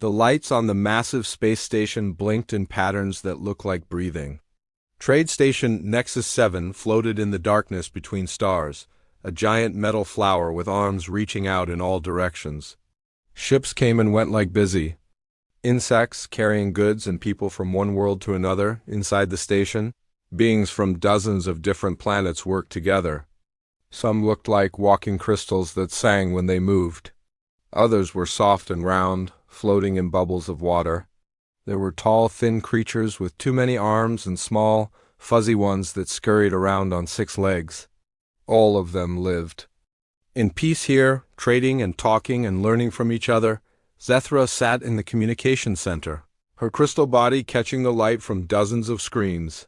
The lights on the massive space station blinked in patterns that looked like breathing. Trade Station Nexus 7 floated in the darkness between stars, a giant metal flower with arms reaching out in all directions. Ships came and went like busy. Insects carrying goods and people from one world to another inside the station. Beings from dozens of different planets worked together. Some looked like walking crystals that sang when they moved. Others were soft and round, floating in bubbles of water. There were tall, thin creatures with too many arms and small, fuzzy ones that scurried around on 6 legs. All of them lived. In peace here, trading and talking and learning from each other, Zethra sat in the communication center, her crystal body catching the light from dozens of screens.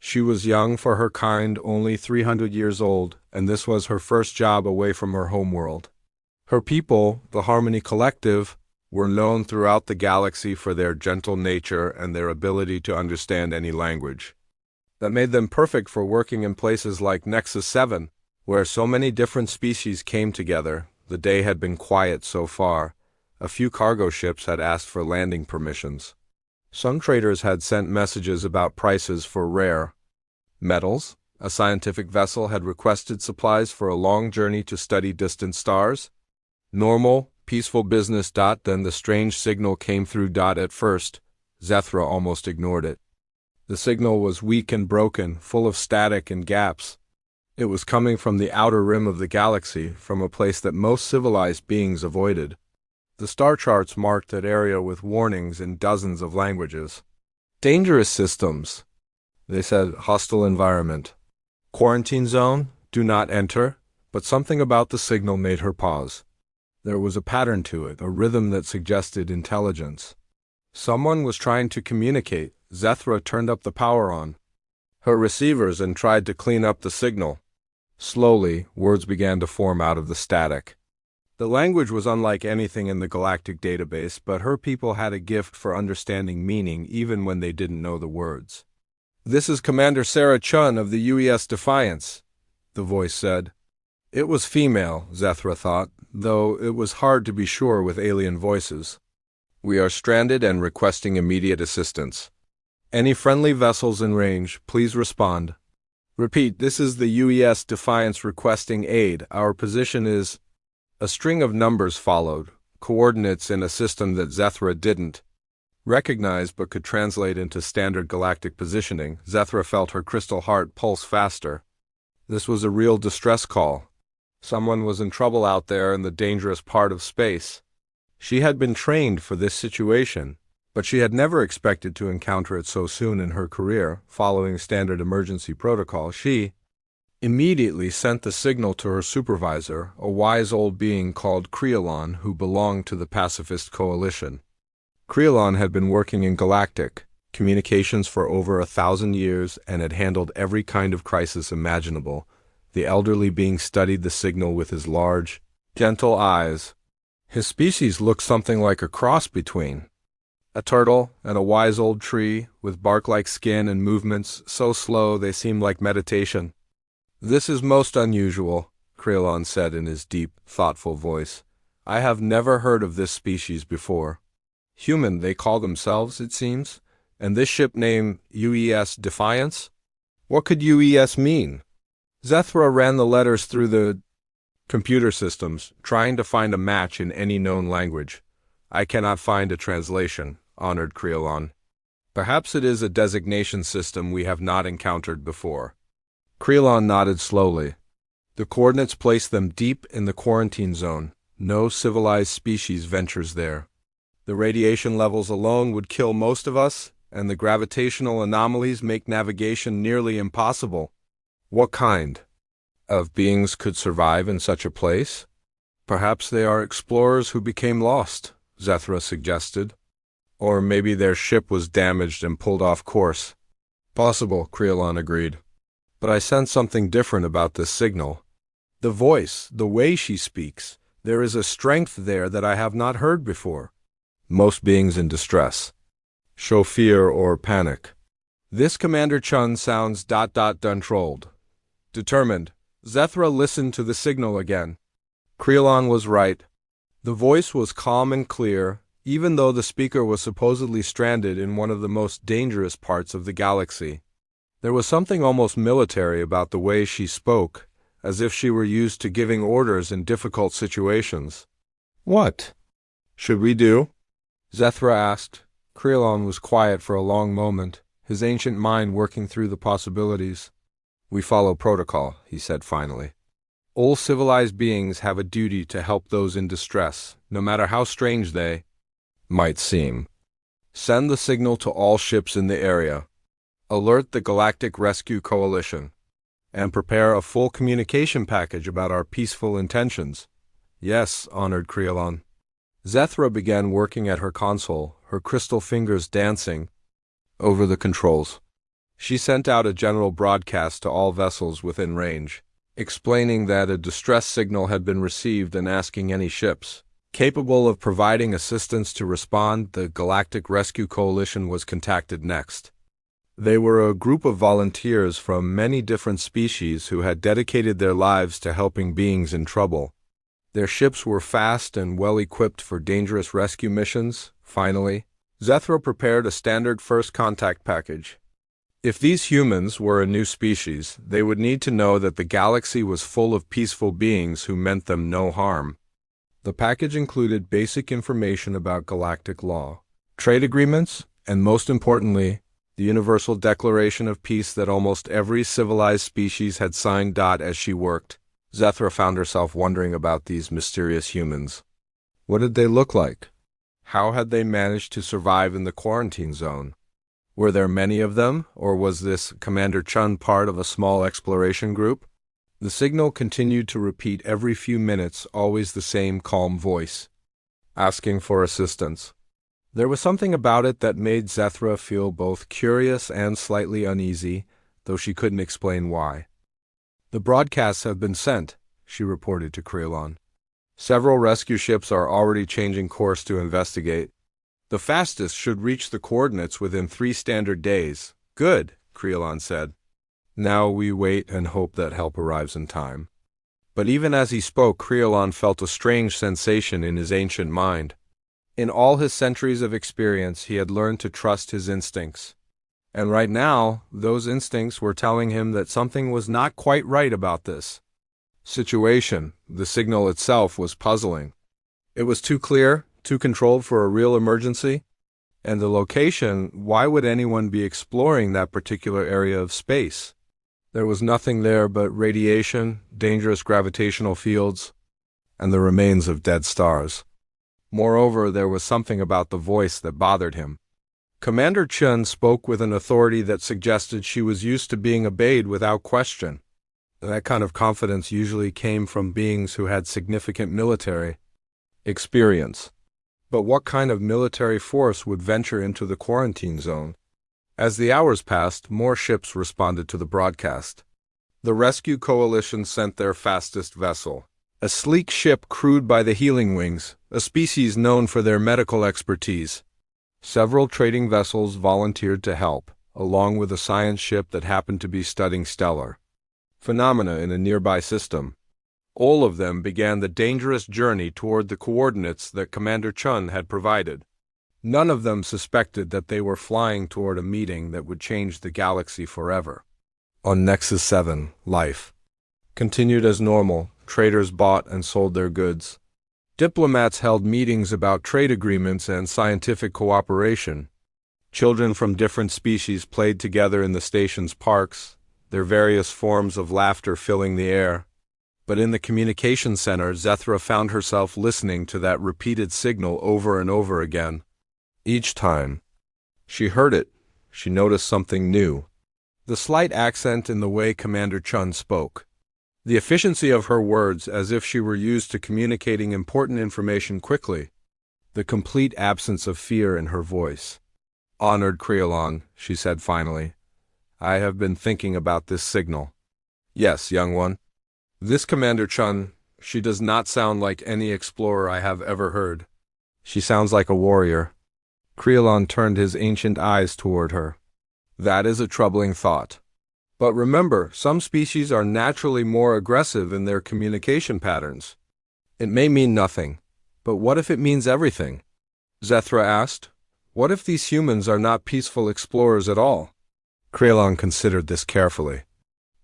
She was young for her kind, only 300 years old, and this was her first job away from her homeworld. Her people, the Harmony Collective, were known throughout the galaxy for their gentle nature and their ability to understand any language. That made them perfect for working in places like Nexus 7, where so many different species came together. The day had been quiet so far. A few cargo ships had asked for landing permissions. Some traders had sent messages about prices for rare metals. A scientific vessel had requested supplies for a long journey to study distant stars. Normal, peaceful business. Then the strange signal came through. At first, Zethra almost ignored it. The signal was weak and broken, full of static and gaps. It was coming from the outer rim of the galaxy, from a place that most civilized beings avoided. The star charts marked that area with warnings in dozens of languages. Dangerous systems, they said. Hostile environment. Quarantine zone, do not enter. But something about the signal made her pause. There was a pattern to it, a rhythm that suggested intelligence. Someone was trying to communicate. Zethra turned up the power on her receivers and tried to clean up the signal. Slowly, words began to form out of the static. The language was unlike anything in the Galactic database, but her people had a gift for understanding meaning even when they didn't know the words. "This is Commander Sarah Chun of the UES Defiance," the voice said. It was female, Zethra thought, though it was hard to be sure with alien voices. "We are stranded and requesting immediate assistance. Any friendly vessels in range, please respond." "Repeat, this is the UES Defiance requesting aid. Our position is—" A string of numbers followed, coordinates in a system that Zethra didn't recognize but could translate into standard galactic positioning. Zethra felt her crystal heart pulse faster. This was a real distress call. Someone was in trouble out there in the dangerous part of space. She had been trained for this situation, but she had never expected to encounter it so soon in her career. Following standard emergency protocol, she immediately sent the signal to her supervisor, a wise old being called Creolon, who belonged to the Pacifist Coalition. Creolon had been working in Galactic communications for over 1,000 years and had handled every kind of crisis imaginable. The elderly being studied the signal with his large, gentle eyes. His species looked something like a cross between a turtle and a wise old tree, with bark-like skin and movements so slow they seemed like meditation. "This is most unusual," Creolon said in his deep, thoughtful voice. "I have never heard of this species before. Human, they call themselves, it seems, and this ship name UES Defiance? What could UES mean?" Zethra ran the letters through the computer systems, trying to find a match in any known language. "I cannot find a translation," honored Creolon. "Perhaps it is a designation system we have not encountered before." Creolon nodded slowly. "The coordinates place them deep in the quarantine zone. No civilized species ventures there. The radiation levels alone would kill most of us, and the gravitational anomalies make navigation nearly impossible." "What kind of beings could survive in such a place?" "Perhaps they are explorers who became lost," Zethra suggested. "Or maybe their ship was damaged and pulled off course." "Possible," Creolon agreed. "But I sense something different about this signal. The voice, the way she speaks, there is a strength there that I have not heard before." "Most beings in distress show fear or panic. This Commander Chun sounds ... controlled. Determined." Zethra listened to the signal again. Creolon was right. The voice was calm and clear, even though the speaker was supposedly stranded in one of the most dangerous parts of the galaxy. There was something almost military about the way she spoke, as if she were used to giving orders in difficult situations. "What should we do?" Zethra asked. Creelon was quiet for a long moment, his ancient mind working through the possibilities. "We follow protocol," he said finally. "All civilized beings have a duty to help those in distress, no matter how strange they might seem. Send the signal to all ships in the area. Alert the Galactic Rescue Coalition. And prepare a full communication package about our peaceful intentions." "Yes, honored Creelon." Zethra began working at her console, her crystal fingers dancing over the controls. She sent out a general broadcast to all vessels within range, explaining that a distress signal had been received and asking any ships capable of providing assistance to respond. The Galactic Rescue Coalition was contacted next. They were a group of volunteers from many different species who had dedicated their lives to helping beings in trouble. Their ships were fast and well-equipped for dangerous rescue missions. Finally, Zethra prepared a standard first contact package. If these humans were a new species, they would need to know that the galaxy was full of peaceful beings who meant them no harm. The package included basic information about galactic law, trade agreements, and most importantly, the Universal Declaration of Peace that almost every civilized species had signed. As she worked, Zethra found herself wondering about these mysterious humans. What did they look like? How had they managed to survive in the quarantine zone? Were there many of them, or was this Commander Chun part of a small exploration group? The signal continued to repeat every few minutes, always the same calm voice, asking for assistance. There was something about it that made Zethra feel both curious and slightly uneasy, though she couldn't explain why. "The broadcasts have been sent," she reported to Creelon. "Several rescue ships are already changing course to investigate. The fastest should reach the coordinates within 3 standard days." "Good," Creelon said. "Now we wait and hope that help arrives in time." But even as he spoke, Creelon felt a strange sensation in his ancient mind. In all his centuries of experience, he had learned to trust his instincts. And right now, those instincts were telling him that something was not quite right about this situation. The signal itself was puzzling. It was too clear, too controlled for a real emergency. And the location, why would anyone be exploring that particular area of space? There was nothing there but radiation, dangerous gravitational fields, and the remains of dead stars. Moreover, there was something about the voice that bothered him. Commander Chun spoke with an authority that suggested she was used to being obeyed without question. That kind of confidence usually came from beings who had significant military experience. But what kind of military force would venture into the quarantine zone? As the hours passed, more ships responded to the broadcast. The Rescue Coalition sent their fastest vessel, a sleek ship crewed by the Healing Wings, a species known for their medical expertise. Several trading vessels volunteered to help, along with a science ship that happened to be studying stellar phenomena in a nearby system. All of them began the dangerous journey toward the coordinates that Commander Chun had provided. None of them suspected that they were flying toward a meeting that would change the galaxy forever. On Nexus 7, life continued as normal. Traders bought and sold their goods. Diplomats held meetings about trade agreements and scientific cooperation. Children from different species played together in the station's parks, their various forms of laughter filling the air. But in the communication center, Zethra found herself listening to that repeated signal over and over again. Each time she heard it, she noticed something new. The slight accent in the way Commander Chun spoke. The efficiency of her words, as if she were used to communicating important information quickly. The complete absence of fear in her voice. "Honored Creelon," she said finally, "I have been thinking about this signal." "Yes, young one." "This Commander Chun, she does not sound like any explorer I have ever heard. She sounds like a warrior." Creelon turned his ancient eyes toward her. "That is a troubling thought. But remember, some species are naturally more aggressive in their communication patterns. It may mean nothing, but what if it means everything? Zethra asked. What if these humans are not peaceful explorers at all? Krelon considered this carefully.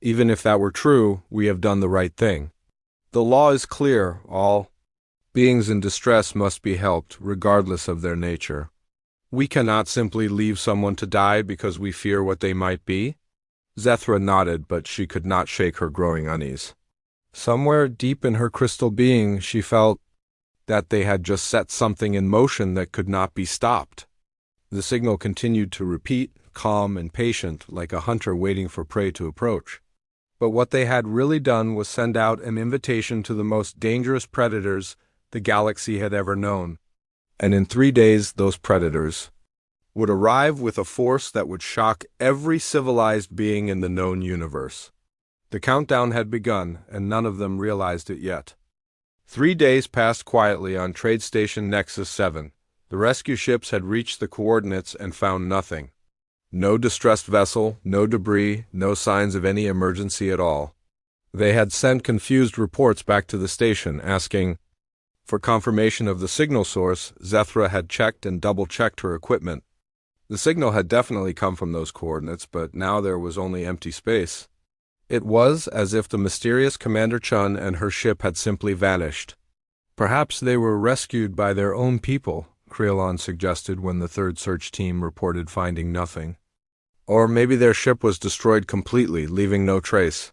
Even if that were true, we have done the right thing. The law is clear, all beings in distress must be helped, regardless of their nature. We cannot simply leave someone to die because we fear what they might be. Zethra nodded, but she could not shake her growing unease. Somewhere deep in her crystal being, she felt that they had just set something in motion that could not be stopped. The signal continued to repeat, calm and patient, like a hunter waiting for prey to approach. But what they had really done was send out an invitation to the most dangerous predators the galaxy had ever known. And in 3 days, those predators would arrive with a force that would shock every civilized being in the known universe. The countdown had begun, and none of them realized it yet. 3 days passed quietly on Trade Station Nexus 7. The rescue ships had reached the coordinates and found nothing. No distressed vessel, no debris, no signs of any emergency at all. They had sent confused reports back to the station, asking for confirmation of the signal source. Zethra had checked and double-checked her equipment. The signal had definitely come from those coordinates, but now there was only empty space. It was as if the mysterious Commander Chun and her ship had simply vanished. Perhaps they were rescued by their own people, Krelon suggested when the third search team reported finding nothing. Or maybe their ship was destroyed completely, leaving no trace.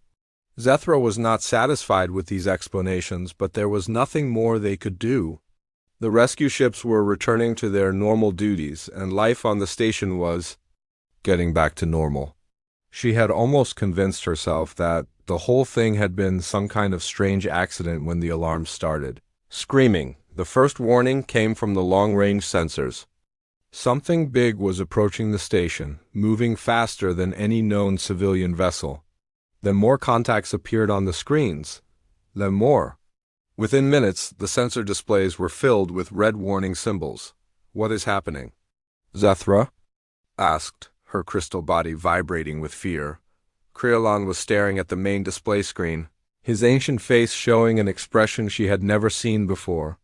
Zethra was not satisfied with these explanations, but there was nothing more they could do. The rescue ships were returning to their normal duties, and life on the station was getting back to normal. She had almost convinced herself that the whole thing had been some kind of strange accident when the alarm started. Screaming. The first warning came from the long-range sensors. Something big was approaching the station, moving faster than any known civilian vessel. Then more contacts appeared on the screens. Then more. Within minutes, the sensor displays were filled with red warning symbols. What is happening? Zethra asked, her crystal body vibrating with fear. Krelon was staring at the main display screen, his ancient face showing an expression she had never seen before.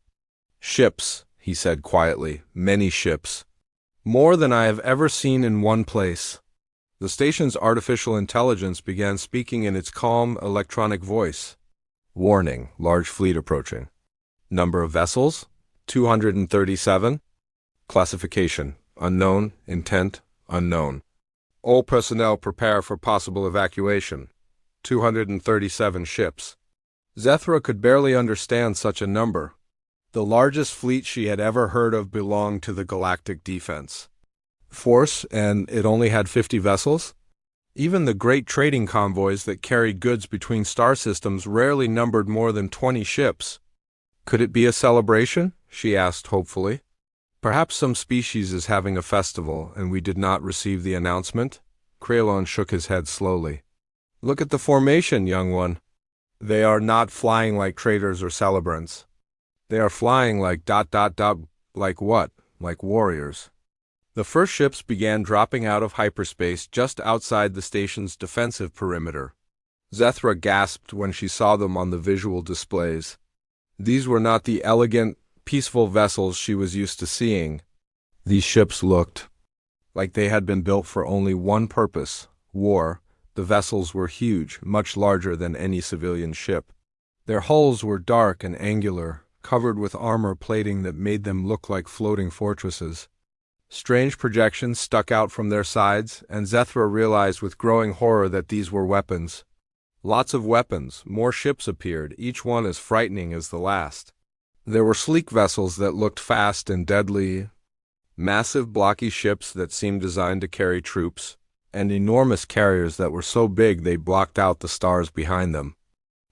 Ships, he said quietly, many ships. More than I have ever seen in one place. The station's artificial intelligence began speaking in its calm, electronic voice. Warning, large fleet approaching. Number of vessels? 237. Classification, unknown, intent, unknown. All personnel prepare for possible evacuation. 237 ships. Zethra could barely understand such a number. The largest fleet she had ever heard of belonged to the Galactic Defense Force, and it only had 50 vessels? Even the great trading convoys that carried goods between star systems rarely numbered more than 20 ships. Could it be a celebration? She asked hopefully. Perhaps some species is having a festival, and we did not receive the announcement? Krelon shook his head slowly. Look at the formation, young one. They are not flying like traders or celebrants. They are flying like ... like what? Like warriors. The first ships began dropping out of hyperspace just outside the station's defensive perimeter. Zethra gasped when she saw them on the visual displays. These were not the elegant, peaceful vessels she was used to seeing. These ships looked like they had been built for only one purpose, war. The vessels were huge, much larger than any civilian ship. Their hulls were dark and angular, covered with armor plating that made them look like floating fortresses. Strange projections stuck out from their sides, and Zethra realized with growing horror that these were weapons. Lots of weapons, more ships appeared, each one as frightening as the last. There were sleek vessels that looked fast and deadly, massive blocky ships that seemed designed to carry troops, and enormous carriers that were so big they blocked out the stars behind them.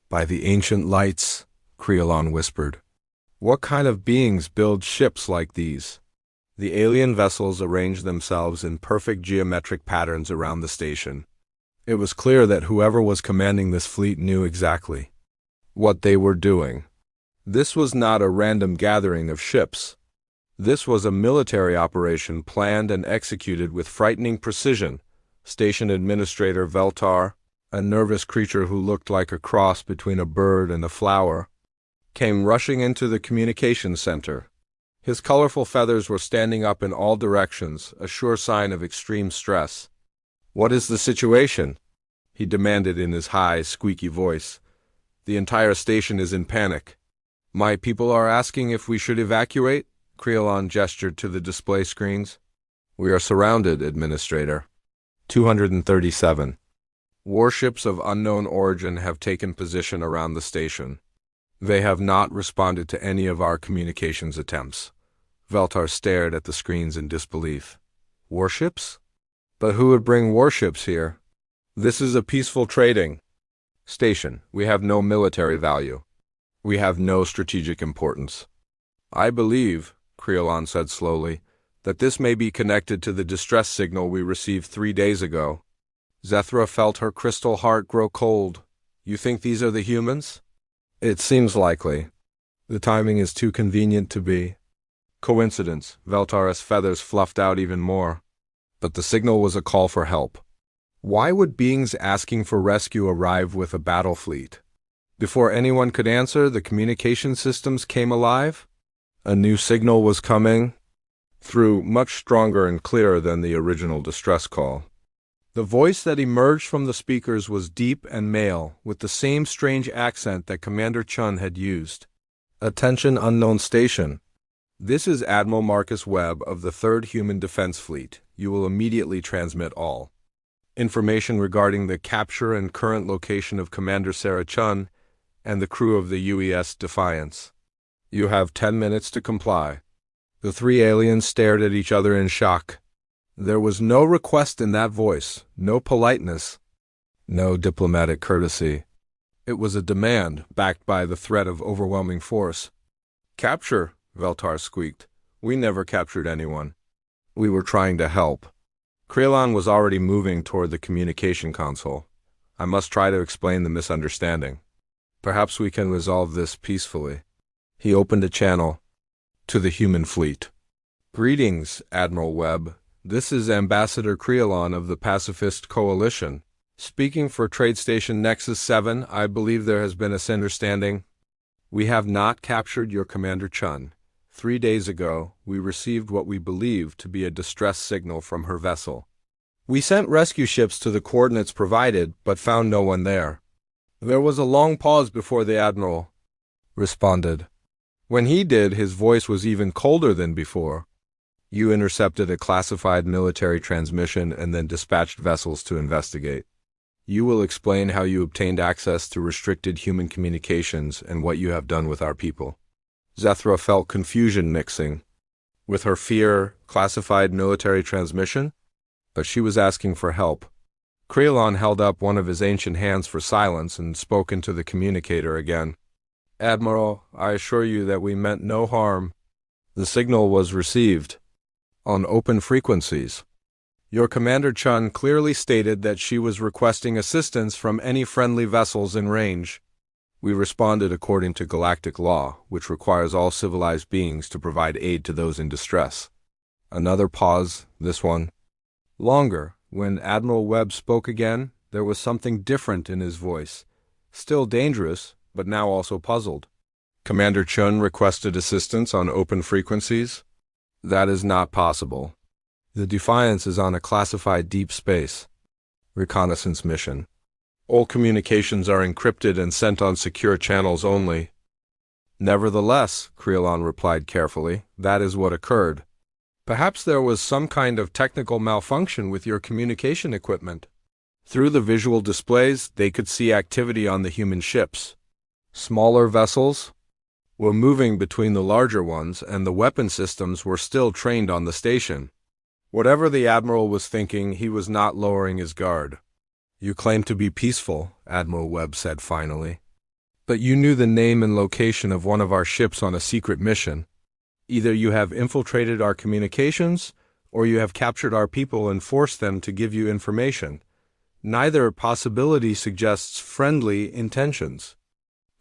By the ancient lights, Krelon whispered. What kind of beings build ships like these? The alien vessels arranged themselves in perfect geometric patterns around the station. It was clear that whoever was commanding this fleet knew exactly what they were doing. This was not a random gathering of ships. This was a military operation planned and executed with frightening precision. Station Administrator Veltar, a nervous creature who looked like a cross between a bird and a flower, came rushing into the communications center. His colorful feathers were standing up in all directions, a sure sign of extreme stress. "What is the situation?" he demanded in his high, squeaky voice. "The entire station is in panic." "My people are asking if we should evacuate?" Creelon gestured to the display screens. "We are surrounded, Administrator." 237. Warships of unknown origin have taken position around the station. They have not responded to any of our communications attempts. Veltar stared at the screens in disbelief. Warships? But who would bring warships here? This is a peaceful trading station. We have no military value. We have no strategic importance. "I believe," Creelon said slowly, "that this may be connected to the distress signal we received 3 days ago." Zethra felt her crystal heart grow cold. "You think these are the humans?" "It seems likely. The timing is too convenient to be coincidence." Veltar's feathers fluffed out even more. But the signal was a call for help. Why would beings asking for rescue arrive with a battle fleet? Before anyone could answer, the communication systems came alive. A new signal was coming through, much stronger and clearer than the original distress call. The voice that emerged from the speakers was deep and male, with the same strange accent that Commander Chun had used. "Attention, unknown station. This is Admiral Marcus Webb of the 3rd Human Defense Fleet. You will immediately transmit all information regarding the capture and current location of Commander Sarah Chun and the crew of the UES Defiance. You have 10 minutes to comply." The 3 aliens stared at each other in shock. There was no request in that voice, no politeness, no diplomatic courtesy. It was a demand, backed by the threat of overwhelming force. "Capture," Veltar squeaked. "We never captured anyone. We were trying to help." Creelon was already moving toward the communication console. "I must try to explain the misunderstanding. Perhaps we can resolve this peacefully." He opened a channel to the human fleet. "Greetings, Admiral Webb. This is Ambassador Creelon of the Pacifist Coalition. Speaking for Trade Station Nexus 7, I believe there has been a misunderstanding. We have not captured your Commander Chun. 3 days ago, we received what we believe to be a distress signal from her vessel. We sent rescue ships to the coordinates provided, but found no one there." There was a long pause before the Admiral responded. When he did, his voice was even colder than before. "You intercepted a classified military transmission and then dispatched vessels to investigate. You will explain how you obtained access to restricted human communications and what you have done with our people." Zethra felt confusion mixing with her fear. Classified military transmission? But she was asking for help. Creelon held up one of his ancient hands for silence and spoke into the communicator again. "Admiral, I assure you that we meant no harm. The signal was received on open frequencies. Your Commander Chun clearly stated that she was requesting assistance from any friendly vessels in range. We responded according to Galactic law, which requires all civilized beings to provide aid to those in distress." Another pause, this one longer. When Admiral Webb spoke again, there was something different in his voice. Still dangerous, but now also puzzled. "Commander Chun requested assistance on open frequencies? That is not possible. The Defiance is on a classified deep space reconnaissance mission. All communications are encrypted and sent on secure channels only." "Nevertheless," Creelon replied carefully, "that is what occurred. Perhaps there was some kind of technical malfunction with your communication equipment. Through the visual displays, they could see activity on the human ships. Smaller vessels were moving between the larger ones, and the weapon systems were still trained on the station." Whatever the Admiral was thinking, he was not lowering his guard. "You claim to be peaceful," Admiral Webb said finally. "But you knew the name and location of one of our ships on a secret mission. Either you have infiltrated our communications, or you have captured our people and forced them to give you information. Neither possibility suggests friendly intentions."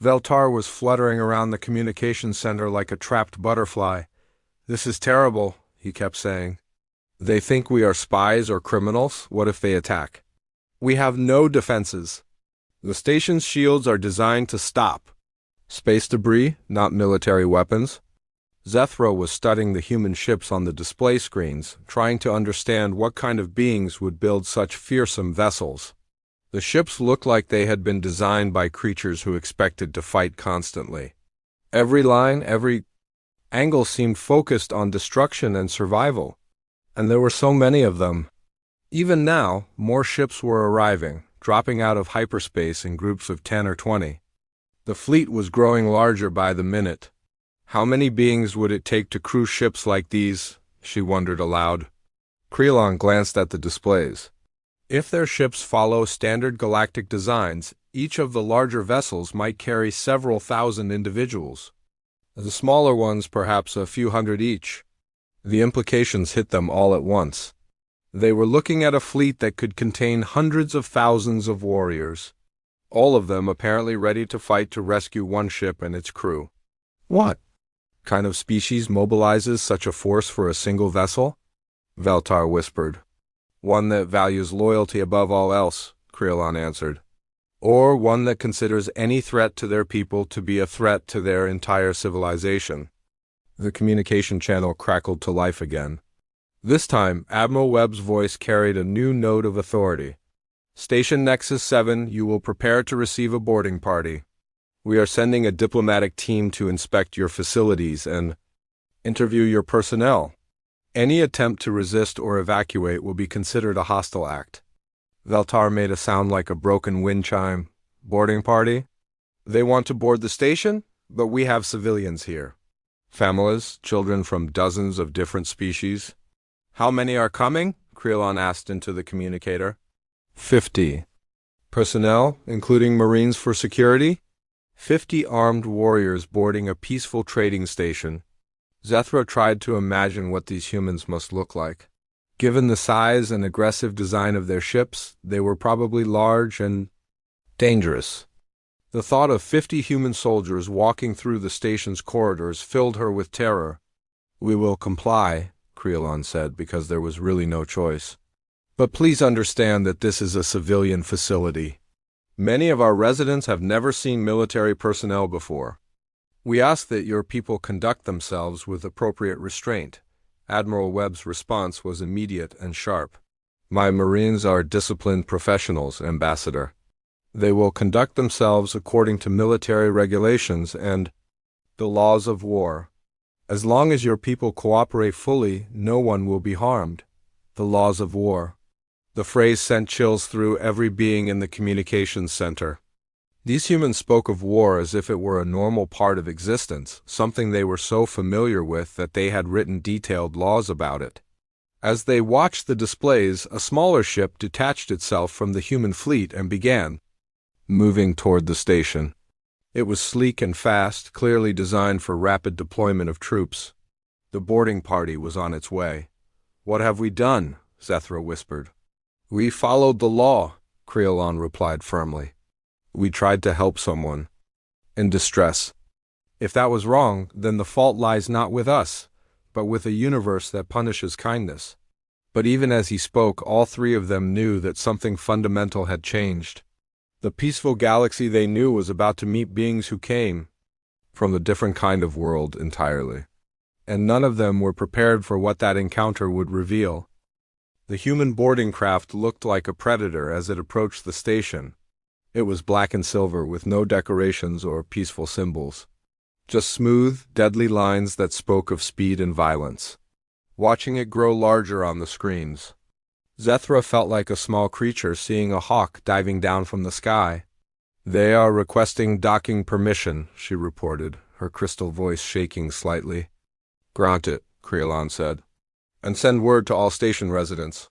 Veltar was fluttering around the communication center like a trapped butterfly. "This is terrible," he kept saying. "They think we are spies or criminals. What if they attack? We have no defenses. The station's shields are designed to stop space debris, not military weapons." Zethro was studying the human ships on the display screens, trying to understand what kind of beings would build such fearsome vessels. The ships looked like they had been designed by creatures who expected to fight constantly. Every line, every angle seemed focused on destruction and survival. And there were so many of them. Even now, more ships were arriving, dropping out of hyperspace in groups of 10 or 20. The fleet was growing larger by the minute. How many beings would it take to crew ships like these? She wondered aloud. Krelon glanced at the displays. If their ships follow standard galactic designs, each of the larger vessels might carry several thousand individuals. The smaller ones perhaps a few hundred each. The implications hit them all at once. They were looking at a fleet that could contain hundreds of thousands of warriors, all of them apparently ready to fight to rescue one ship and its crew. What kind of species mobilizes such a force for a single vessel? Veltar whispered. One that values loyalty above all else, Krelon answered. Or one that considers any threat to their people to be a threat to their entire civilization. The communication channel crackled to life again. This time, Admiral Webb's voice carried a new note of authority. Station Nexus 7, you will prepare to receive a boarding party. We are sending a diplomatic team to inspect your facilities and interview your personnel. Any attempt to resist or evacuate will be considered a hostile act. Veltar made a sound like a broken wind chime. Boarding party? They want to board the station, but we have civilians here. Families, children from dozens of different species. How many are coming? Krelon asked into the communicator. 50. Personnel, including Marines for security? 50 armed warriors boarding a peaceful trading station. Zethro tried to imagine what these humans must look like. Given the size and aggressive design of their ships, they were probably large and dangerous. The thought of 50 human soldiers walking through the station's corridors filled her with terror. We will comply, Krelon said, because there was really no choice. But please understand that this is a civilian facility. Many of our residents have never seen military personnel before. We ask that your people conduct themselves with appropriate restraint. Admiral Webb's response was immediate and sharp. My Marines are disciplined professionals, Ambassador. They will conduct themselves according to military regulations and the laws of war. As long as your people cooperate fully, no one will be harmed. The laws of war. The phrase sent chills through every being in the communications center. These humans spoke of war as if it were a normal part of existence, something they were so familiar with that they had written detailed laws about it. As they watched the displays, a smaller ship detached itself from the human fleet and began moving toward the station. It was sleek and fast, clearly designed for rapid deployment of troops. The boarding party was on its way. What have we done? Zethro whispered. We followed the law, Krelon replied firmly. We tried to help someone in distress. If that was wrong, then the fault lies not with us, but with a universe that punishes kindness. But even as he spoke, all three of them knew that something fundamental had changed. The peaceful galaxy they knew was about to meet beings who came from a different kind of world entirely. And none of them were prepared for what that encounter would reveal. The human boarding craft looked like a predator as it approached the station. It was black and silver with no decorations or peaceful symbols. Just smooth, deadly lines that spoke of speed and violence. Watching it grow larger on the screens, Zethra felt like a small creature seeing a hawk diving down from the sky. They are requesting docking permission, she reported, her crystal voice shaking slightly. Grant it, Krelon said. And send word to all station residents.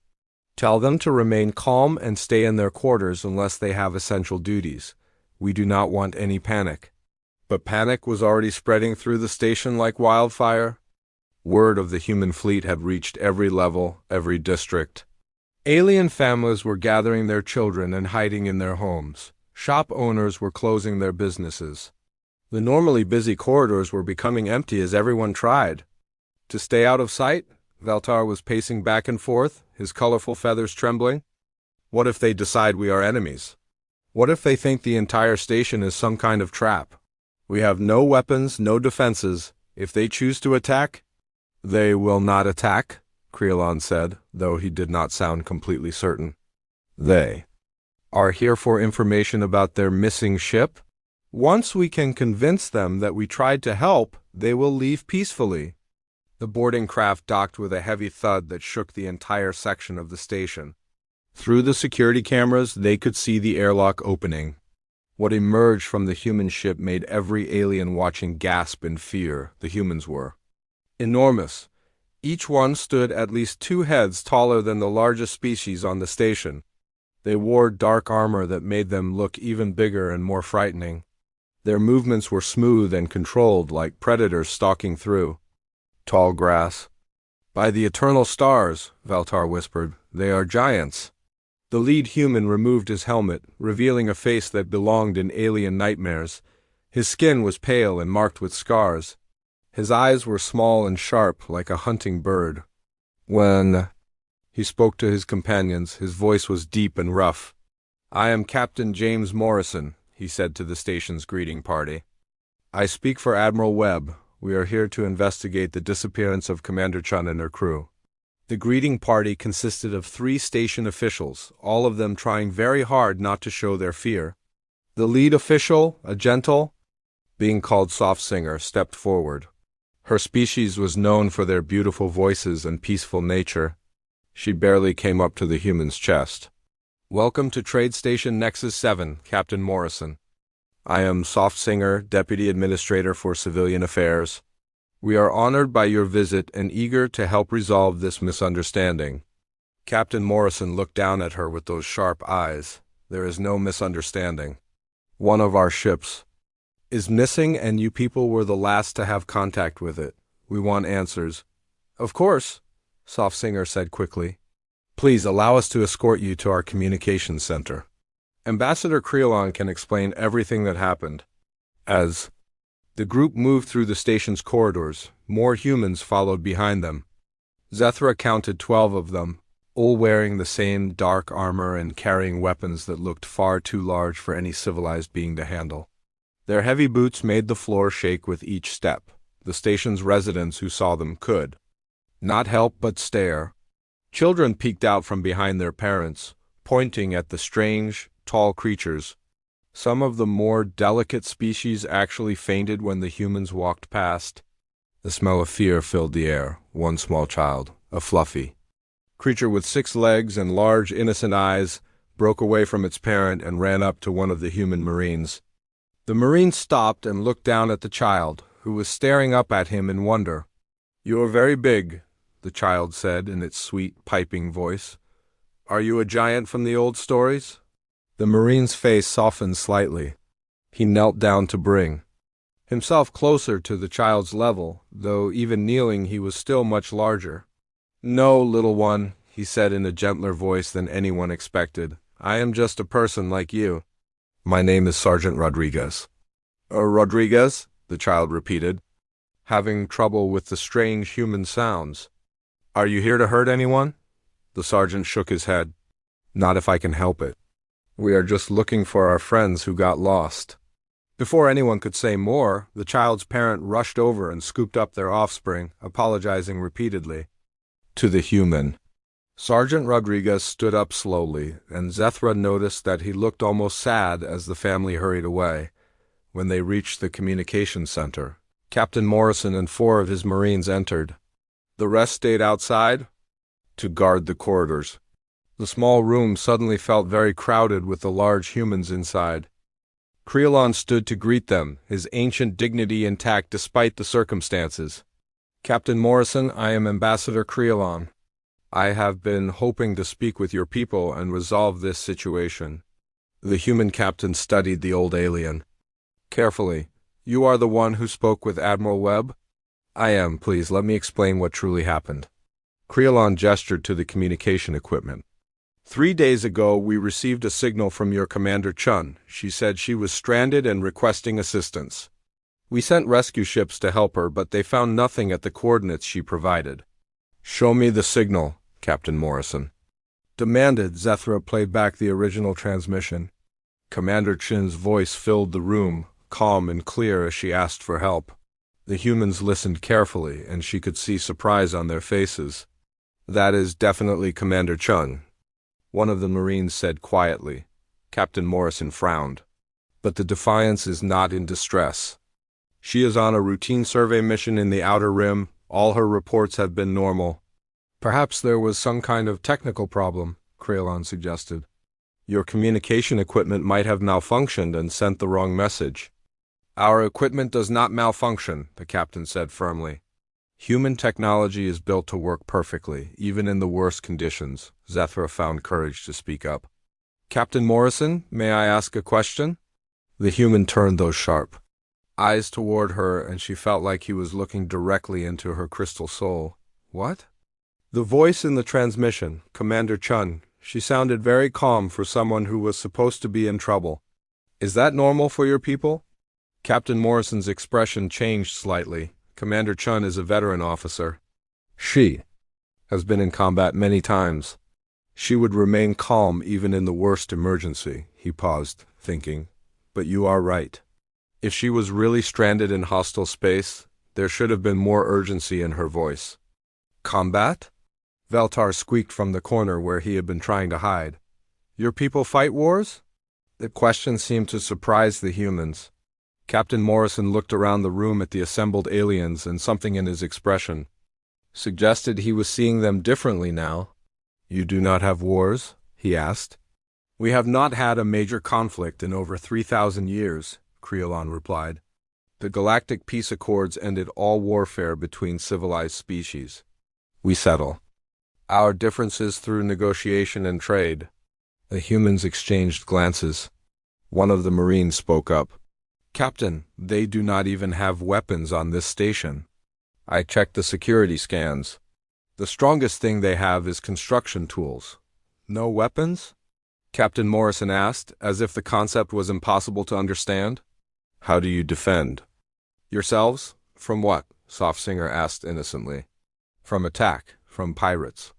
Tell them to remain calm and stay in their quarters unless they have essential duties. We do not want any panic. But panic was already spreading through the station like wildfire. Word of the human fleet had reached every level, every district. Alien families were gathering their children and hiding in their homes. Shop owners were closing their businesses. The normally busy corridors were becoming empty as everyone tried to stay out of sight. Veltar was pacing back and forth, his colorful feathers trembling. What if they decide we are enemies? What if they think the entire station is some kind of trap? We have no weapons, no defenses, If they choose to attack, they will not attack, Creelon said, though he did not sound completely certain. They are here for information about their missing ship. Once we can convince them that we tried to help, they will leave peacefully. The boarding craft docked with a heavy thud that shook the entire section of the station. Through the security cameras, they could see the airlock opening. What emerged from the human ship made every alien watching gasp in fear. The humans were enormous. Each one stood at least 2 heads taller than the largest species on the station. They wore dark armor that made them look even bigger and more frightening. Their movements were smooth and controlled, like predators stalking through tall grass. By the eternal stars, Valtar whispered, they are giants. The lead human removed his helmet, revealing a face that belonged in alien nightmares. His skin was pale and marked with scars. His eyes were small and sharp, like a hunting bird. When he spoke to his companions, his voice was deep and rough. I am Captain James Morrison, he said to the station's greeting party. I speak for Admiral Webb. We are here to investigate the disappearance of Commander Chun and her crew. The greeting party consisted of 3 station officials, all of them trying very hard not to show their fear. The lead official, a gentle, being called Soft Singer, stepped forward. Her species was known for their beautiful voices and peaceful nature. She barely came up to the human's chest. Welcome to Trade Station Nexus 7, Captain Morrison. I am Soft Singer, Deputy Administrator for Civilian Affairs. We are honored by your visit and eager to help resolve this misunderstanding. Captain Morrison looked down at her with those sharp eyes. There is no misunderstanding. One of our ships is missing and you people were the last to have contact with it. We want answers. Of course, Soft Singer said quickly. Please allow us to escort you to our communications center. Ambassador Creelon can explain everything that happened. As the group moved through the station's corridors, more humans followed behind them. Zethra counted 12 of them, all wearing the same dark armor and carrying weapons that looked far too large for any civilized being to handle. Their heavy boots made the floor shake with each step. The station's residents who saw them could not help but stare. Children peeked out from behind their parents, pointing at the strange, tall creatures. Some of the more delicate species actually fainted when the humans walked past. The smell of fear filled the air. One small child, a fluffy creature with 6 legs and large, innocent eyes, broke away from its parent and ran up to one of the human Marines. The Marine stopped and looked down at the child, who was staring up at him in wonder. You are very big, the child said in its sweet, piping voice. Are you a giant from the old stories? The Marine's face softened slightly. He knelt down to bring himself closer to the child's level, though even kneeling he was still much larger. No, little one, he said in a gentler voice than anyone expected. I am just a person like you. My name is Sergeant Rodriguez. Rodriguez? The child repeated, having trouble with the strange human sounds. Are you here to hurt anyone? The sergeant shook his head. Not if I can help it. We are just looking for our friends who got lost. Before anyone could say more, the child's parent rushed over and scooped up their offspring, apologizing repeatedly. To the human. Sergeant Rodriguez stood up slowly, and Zethra noticed that he looked almost sad as the family hurried away. When they reached the communications center, Captain Morrison and 4 of his Marines entered. The rest stayed outside to guard the corridors. The small room suddenly felt very crowded with the large humans inside. Creelon stood to greet them, his ancient dignity intact despite the circumstances. Captain Morrison, I am Ambassador Creelon. I have been hoping to speak with your people and resolve this situation. The human captain studied the old alien carefully. You are the one who spoke with Admiral Webb? I am. Please, let me explain what truly happened. Creelon gestured to the communication equipment. 3 days ago, we received a signal from your Commander Chun. She said she was stranded and requesting assistance. We sent rescue ships to help her, but they found nothing at the coordinates she provided. Show me the signal, Captain Morrison demanded. Zethra played back the original transmission. Commander Chin's voice filled the room, calm and clear as she asked for help. The humans listened carefully, and she could see surprise on their faces. "That is definitely Commander Chun," one of the Marines said quietly. Captain Morrison frowned. "But the Defiance is not in distress. She is on a routine survey mission in the Outer Rim. All her reports have been normal." "Perhaps there was some kind of technical problem," Krelon suggested. "Your communication equipment might have malfunctioned and sent the wrong message." "Our equipment does not malfunction," the captain said firmly. "Human technology is built to work perfectly, even in the worst conditions." Zethra found courage to speak up. "Captain Morrison, may I ask a question?" The human turned those sharp eyes toward her, and she felt like he was looking directly into her crystal soul. "What?" The voice in the transmission, Commander Chun, she sounded very calm for someone who was supposed to be in trouble. "Is that normal for your people?" Captain Morrison's expression changed slightly. Commander Chun is a veteran officer. She has been in combat many times. She would remain calm even in the worst emergency. He paused, thinking. But you are right. If she was really stranded in hostile space, there should have been more urgency in her voice. "Combat?" Veltar squeaked from the corner where he had been trying to hide. "Your people fight wars?" The question seemed to surprise the humans. Captain Morrison looked around the room at the assembled aliens, and something in his expression suggested he was seeing them differently now. "You do not have wars?" he asked. "We have not had a major conflict in over 3,000 years, Krelon replied. "The Galactic Peace Accords ended all warfare between civilized species. We settle our differences through negotiation and trade." The humans exchanged glances. One of the Marines spoke up. "Captain, they do not even have weapons on this station. I checked the security scans. The strongest thing they have is construction tools." "No weapons?" Captain Morrison asked, as if the concept was impossible to understand. "How do you defend?" "Yourselves? From what?" Softsinger asked innocently. "From attack, from pirates.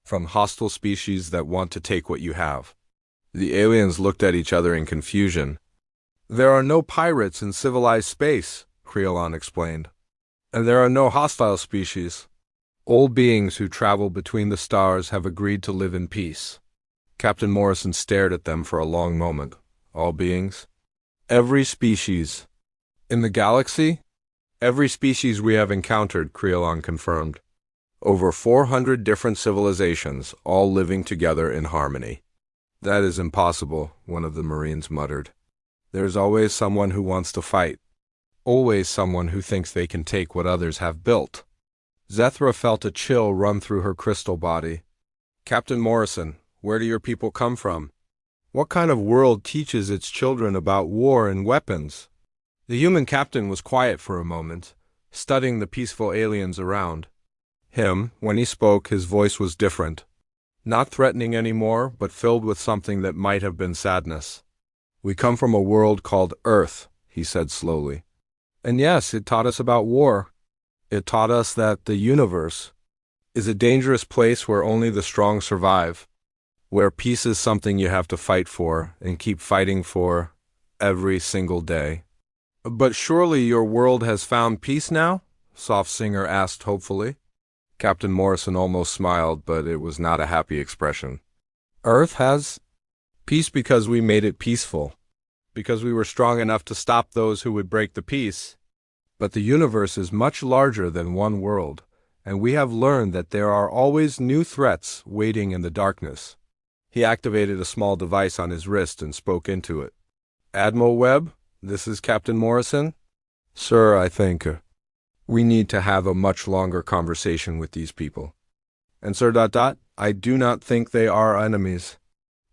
From hostile species that want to take what you have." The aliens looked at each other in confusion. "There are no pirates in civilized space," Krelon explained. "And there are no hostile species. Old beings who travel between the stars have agreed to live in peace." Captain Morrison stared at them for a long moment. "All beings?" "Every species." "In the galaxy?" "Every species we have encountered," Krelon confirmed. "Over 400 different civilizations, all living together in harmony." "That is impossible," one of the Marines muttered. "There's always someone who wants to fight. Always someone who thinks they can take what others have built." Zethra felt a chill run through her crystal body. "Captain Morrison, where do your people come from? What kind of world teaches its children about war and weapons?" The human captain was quiet for a moment, studying the peaceful aliens around. When he spoke, his voice was different. Not threatening anymore, but filled with something that might have been sadness. "We come from a world called Earth," he said slowly. "And yes, it taught us about war. It taught us that the universe is a dangerous place where only the strong survive, where peace is something you have to fight for and keep fighting for every single day." "But surely your world has found peace now?" Softsinger asked hopefully. Captain Morrison almost smiled, but it was not a happy expression. "Earth has peace because we made it peaceful, because we were strong enough to stop those who would break the peace. But the universe is much larger than one world, and we have learned that there are always new threats waiting in the darkness." He activated a small device on his wrist and spoke into it. "Admiral Webb, this is Captain Morrison. Sir, I think we need to have a much longer conversation with these people. And Sir ... I do not think they are enemies."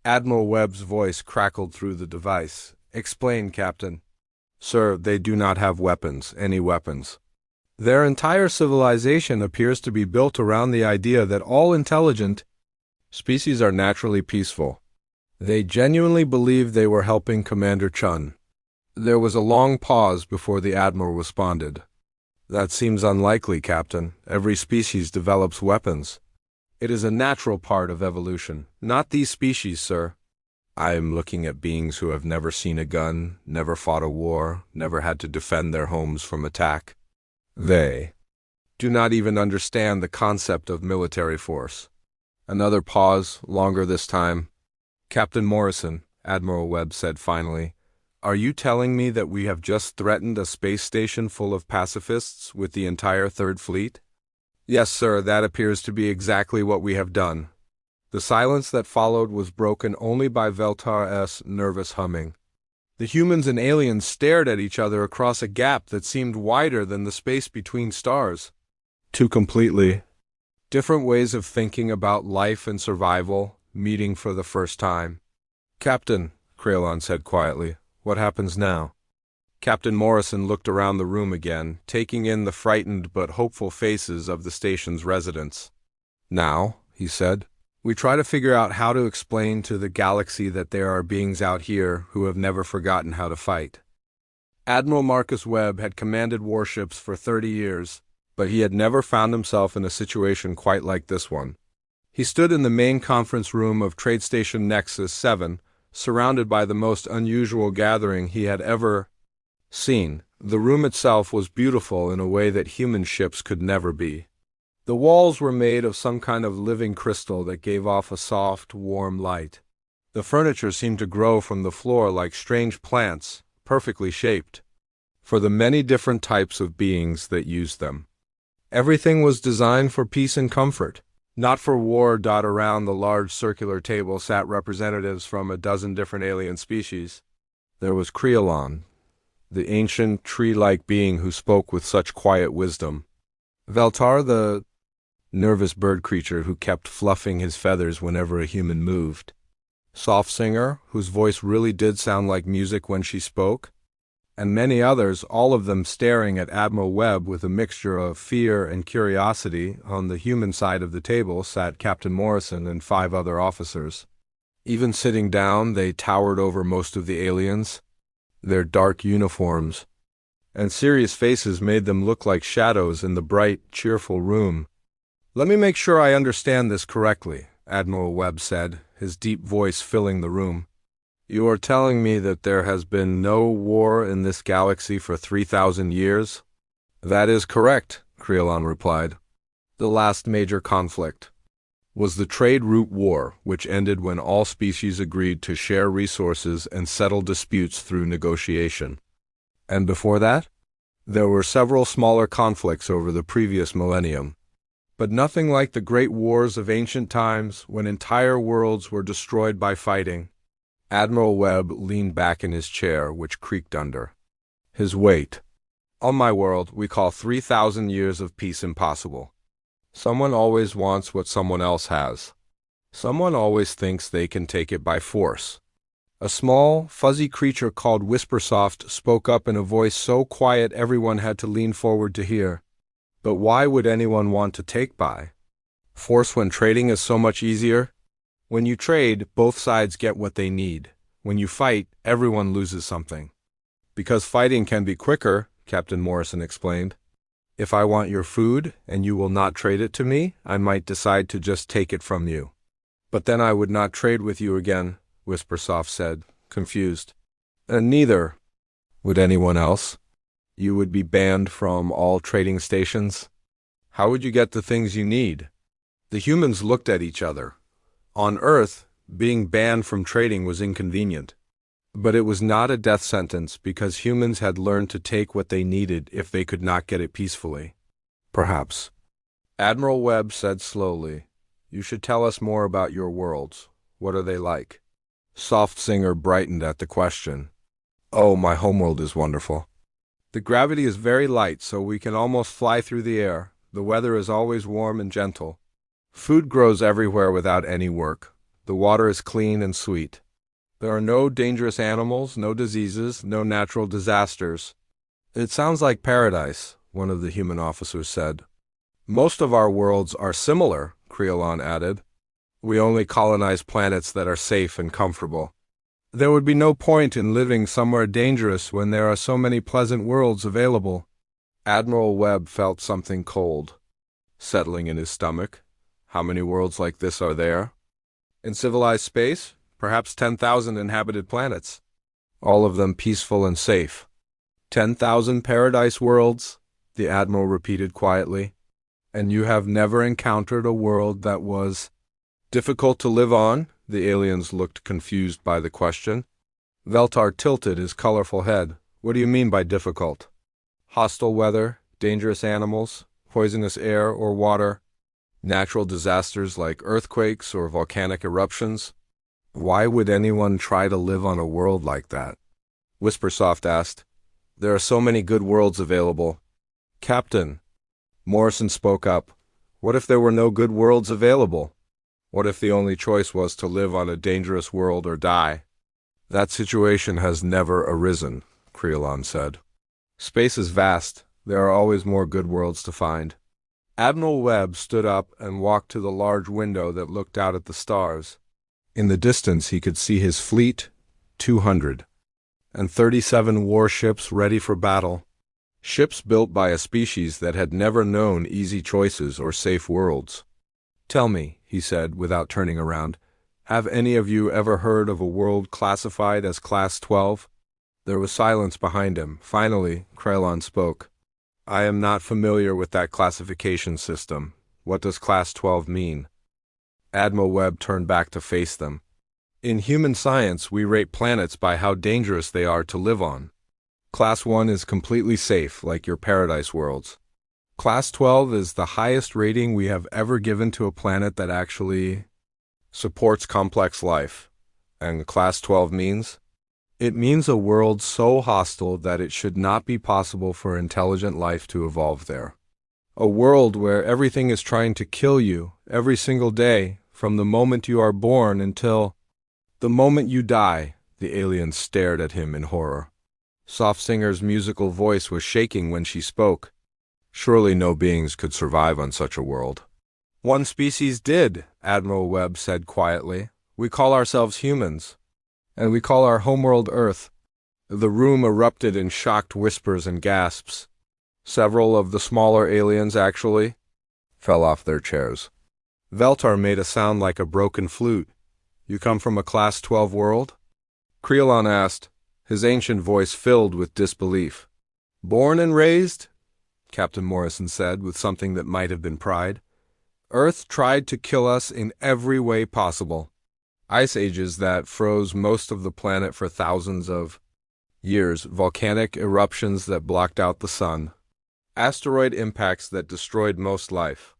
Admiral Webb's voice crackled through the device. "Explain, Captain." "Sir, they do not have weapons, any weapons. Their entire civilization appears to be built around the idea that all intelligent species are naturally peaceful. They genuinely believed they were helping Commander Chun." There was a long pause before the Admiral responded. "That seems unlikely, Captain. Every species develops weapons. It is a natural part of evolution. Not these species, sir. I am looking at beings who have never seen a gun, never fought a war, never had to defend their homes from attack. They do not even understand the concept of military force. Another pause, longer this time. Captain Morrison, Admiral Webb said finally, are you telling me that we have just threatened a space station full of pacifists with the entire Third Fleet? Yes, sir, that appears to be exactly what we have done. The silence that followed was broken only by Veltar's nervous humming. The humans and aliens stared at each other across a gap that seemed wider than the space between stars. Two completely different ways of thinking about life and survival, meeting for the first time. Captain, Krelon said quietly, what happens now? Captain Morrison looked around the room again, taking in the frightened but hopeful faces of the station's residents. Now, he said, we try to figure out how to explain to the galaxy that there are beings out here who have never forgotten how to fight. Admiral Marcus Webb had commanded warships for 30 years, but he had never found himself in a situation quite like this one. He stood in the main conference room of Trade Station Nexus 7, surrounded by the most unusual gathering he had ever seen. The room itself was beautiful in a way that human ships could never be. The walls were made of some kind of living crystal that gave off a soft, warm light. The furniture seemed to grow from the floor like strange plants, perfectly shaped, for the many different types of beings that used them. Everything was designed for peace and comfort, not for war. Around the large circular table sat representatives from a dozen different alien species. There was Krelon, the ancient tree-like being who spoke with such quiet wisdom. Veltar, the nervous bird creature who kept fluffing his feathers whenever a human moved. Soft Singer, whose voice really did sound like music when she spoke. And many others, all of them staring at Admiral Webb with a mixture of fear and curiosity. On the human side of the table sat Captain Morrison and 5 other officers. Even sitting down, they towered over most of the aliens. Their dark uniforms and serious faces made them look like shadows in the bright, cheerful room. Let me make sure I understand this correctly, Admiral Webb said, his deep voice filling the room. You are telling me that there has been no war in this galaxy for 3,000 years? That is correct, Krelon replied. The last major conflict was the Trade Route War, which ended when all species agreed to share resources and settle disputes through negotiation. And before that, there were several smaller conflicts over the previous millennium. But nothing like the great wars of ancient times when entire worlds were destroyed by fighting. Admiral Webb leaned back in his chair, which creaked under his weight. On my world, we call 3,000 years of peace impossible. Someone always wants what someone else has. Someone always thinks they can take it by force. A small, fuzzy creature called Whispersoft spoke up in a voice so quiet everyone had to lean forward to hear. But why would anyone want to take by force when trading is so much easier? When you trade, both sides get what they need. When you fight, everyone loses something. Because fighting can be quicker, Captain Morrison explained. If I want your food and you will not trade it to me, I might decide to just take it from you. But then I would not trade with you again, Whispersoft said, confused. And neither would anyone else. You would be banned from all trading stations. How would you get the things you need? The humans looked at each other. On Earth, being banned from trading was inconvenient. But it was not a death sentence because humans had learned to take what they needed if they could not get it peacefully. Perhaps. Admiral Webb said slowly, you should tell us more about your worlds. What are they like? Soft Singer brightened at the question. Oh, my homeworld is wonderful. The gravity is very light, so we can almost fly through the air. The weather is always warm and gentle. Food grows everywhere without any work. The water is clean and sweet. There are no dangerous animals, no diseases, no natural disasters. It sounds like paradise, one of the human officers said. Most of our worlds are similar, Krelon added. We only colonize planets that are safe and comfortable. There would be no point in living somewhere dangerous when there are so many pleasant worlds available. Admiral Webb felt something cold settling in his stomach. How many worlds like this are there? In civilized space, perhaps 10,000 inhabited planets. All of them peaceful and safe. 10,000 paradise worlds? the Admiral repeated quietly. And you have never encountered a world that was difficult to live on? The aliens looked confused by the question. Veltar tilted his colorful head. What do you mean by difficult? Hostile weather, dangerous animals, poisonous air or water, natural disasters like earthquakes or volcanic eruptions? Why would anyone try to live on a world like that? Whispersoft asked. There are so many good worlds available. Captain, Morrison spoke up. What if there were no good worlds available? What if the only choice was to live on a dangerous world or die? That situation has never arisen, Creelon said. Space is vast. There are always more good worlds to find. Admiral Webb stood up and walked to the large window that looked out at the stars. In the distance he could see his fleet, 200, and 37 warships ready for battle. Ships built by a species that had never known easy choices or safe worlds. Tell me, he said without turning around, have any of you ever heard of a world classified as Class 12? There was silence behind him. Finally, Creelon spoke. I am not familiar with that classification system. What does Class 12 mean? Admiral Webb turned back to face them. In human science, we rate planets by how dangerous they are to live on. Class 1 is completely safe, like your paradise worlds. Class 12 is the highest rating we have ever given to a planet that actually supports complex life. And Class 12 means? It means a world so hostile that it should not be possible for intelligent life to evolve there. A world where everything is trying to kill you every single day, from the moment you are born until the moment you die. The aliens stared at him in horror. Soft Singer's musical voice was shaking when she spoke. Surely no beings could survive on such a world. One species did, Admiral Webb said quietly. We call ourselves humans. And we call our homeworld Earth. The room erupted in shocked whispers and gasps. Several of the smaller aliens actually fell off their chairs. Veltar made a sound like a broken flute. You come from a Class 12 world? Creelon asked, his ancient voice filled with disbelief. Born and raised? Captain Morrison said with something that might have been pride. Earth tried to kill us in every way possible. Ice ages that froze most of the planet for thousands of years, volcanic eruptions that blocked out the sun, asteroid impacts that destroyed most life,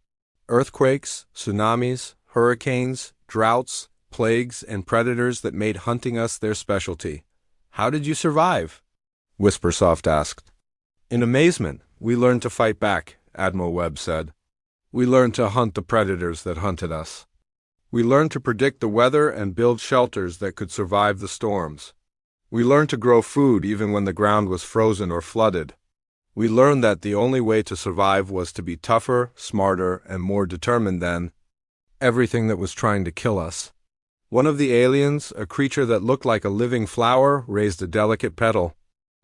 earthquakes, tsunamis, hurricanes, droughts, plagues, and predators that made hunting us their specialty. How did you survive? Whispersoft asked. In amazement, we learned to fight back, Admiral Webb said. We learned to hunt the predators that hunted us. We learned to predict the weather and build shelters that could survive the storms. We learned to grow food even when the ground was frozen or flooded. We learned that the only way to survive was to be tougher, smarter, and more determined than everything that was trying to kill us. One of the aliens, a creature that looked like a living flower, raised a delicate petal.